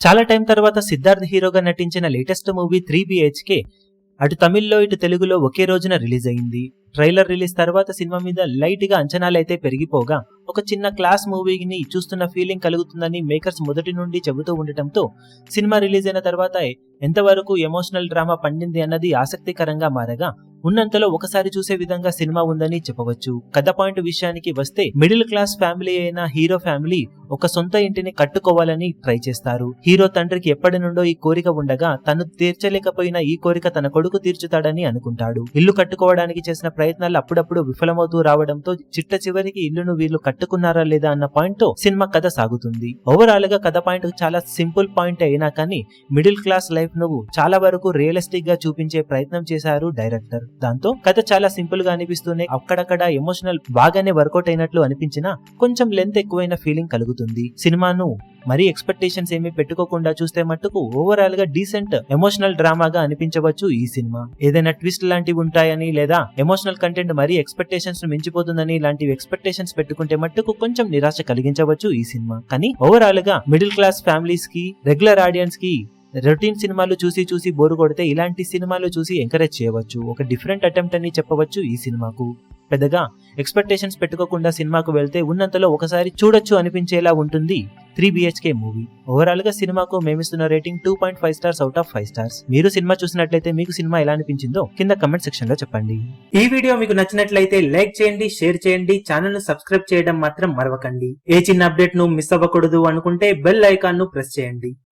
చాలా టైం తర్వాత సిద్ధార్థ్ హీరోగా నటించిన లేటెస్ట్ మూవీ 3BHK అటు తమిళ్లో ఇటు తెలుగులో ఒకే రోజున రిలీజ్ అయింది. ట్రైలర్ రిలీజ్ తర్వాత సినిమా మీద లైట్ గా అంచనాలైతే పెరిగిపోగా ఒక చిన్న క్లాస్ మూవీని చూస్తున్న ఫీలింగ్ కలుగుతుందని మేకర్స్ మొదటి నుండి చెబుతూ ఉండటంతో సినిమా రిలీజ్ అయిన తర్వాత ఎంతవరకు ఎమోషనల్ డ్రామా పండింది అన్నది ఆసక్తికరంగా మారగా ఉన్నంతలో ఒకసారి చూసే విధంగా సినిమా ఉందని చెప్పవచ్చు. కథ పాయింట్ విషయానికి వస్తే మిడిల్ క్లాస్ ఫ్యామిలీ అయిన హీరో ఫ్యామిలీ ఒక సొంత ఇంటిని కట్టుకోవాలని ట్రై చేస్తారు. హీరో తండ్రికి ఎప్పటి నుండో ఈ కోరిక ఉండగా తను తీర్చలేకపోయిన ఈ కోరిక తన కొడుకు తీర్చుతాడని అనుకుంటాడు. ఇల్లు కట్టుకోవడానికి చేసిన ప్రయత్నాలు అప్పుడప్పుడు విఫలమవుతూ రావడంతో చిట్ట చివరికి ఇల్లును వీళ్ళు కట్టుకున్నారా లేదా అన్న పాయింట్ తో సినిమా కథ సాగుతుంది. ఓవరాల్ గా కథ పాయింట్ చాలా సింపుల్ పాయింట్ అయినా కానీ మిడిల్ క్లాస్ లైఫ్ ను చాలా వరకు రియలిస్టిక్ గా చూపించే ప్రయత్నం చేశారు డైరెక్టర్. దాంతో కథ చాలా సింపుల్ గా అనిపిస్తూనే అక్కడక్కడ ఎమోషనల్ బాగానే వర్కౌట్ అయినట్లు అనిపించినా కొంచెం లెంత్ ఎక్కువైన ఫీలింగ్ కలుగుతుంది. సినిమాను మరీ ఎక్స్పెక్టేషన్స్ ఏమీ పెట్టుకోకుండా చూస్తే మట్టుకు ఓవరాల్ గా డీసెంట్ ఎమోషనల్ డ్రామాగా అనిపించవచ్చు ఈ సినిమా. ఏదైనా ట్విస్ట్ లాంటివి ఉంటాయని లేదా ఎమోషనల్ కంటెంట్ మరీ ఎక్స్పెక్టేషన్స్ ను మించిపోతుందని ఇలాంటివి ఎక్స్పెక్టేషన్స్ పెట్టుకుంటే మట్టుకు కొంచెం నిరాశ కలిగించవచ్చు ఈ సినిమా. కానీ ఓవరాల్ గా మిడిల్ క్లాస్ ఫ్యామిలీస్ కి రెగ్యులర్ ఆడియన్స్ కి రొటీన్ సినిమాలు చూసి బోరు కొడితే ఇలాంటి సినిమాలు చూసి ఎంకరేజ్ చేయవచ్చు. ఒక డిఫరెంట్ అటెంప్ట్ అని చెప్పవచ్చు ఈ సినిమాకు. పెద్దగా ఎక్స్పెక్టేషన్స్ పెట్టుకోకుండా సినిమాకు వెళ్తే ఉన్నంతలో ఒకసారి చూడొచ్చు అనిపించేలా ఉంటుంది 3BHK మూవీ. ఓవరాల్ గా సినిమాకు మేమిస్తున్న rating 2.5 stars out of 5 stars. మీరు సినిమా చూసినట్లయితే మీకు సినిమా ఎలా అనిపించిందో కింద కమెంట్ సెక్షన్ లో చెప్పండి. ఈ వీడియో మీకు నచ్చినట్లయితే లైక్ చేయండి, షేర్ చేయండి, ఛానల్ ను సబ్స్క్రైబ్ చేయడం మాత్రం మరవకండి. ఏ చిన్న అప్డేట్ ను మిస్ అవ్వకూడదు అనుకుంటే బెల్ ఐకాన్ ను ప్రెస్ చేయండి.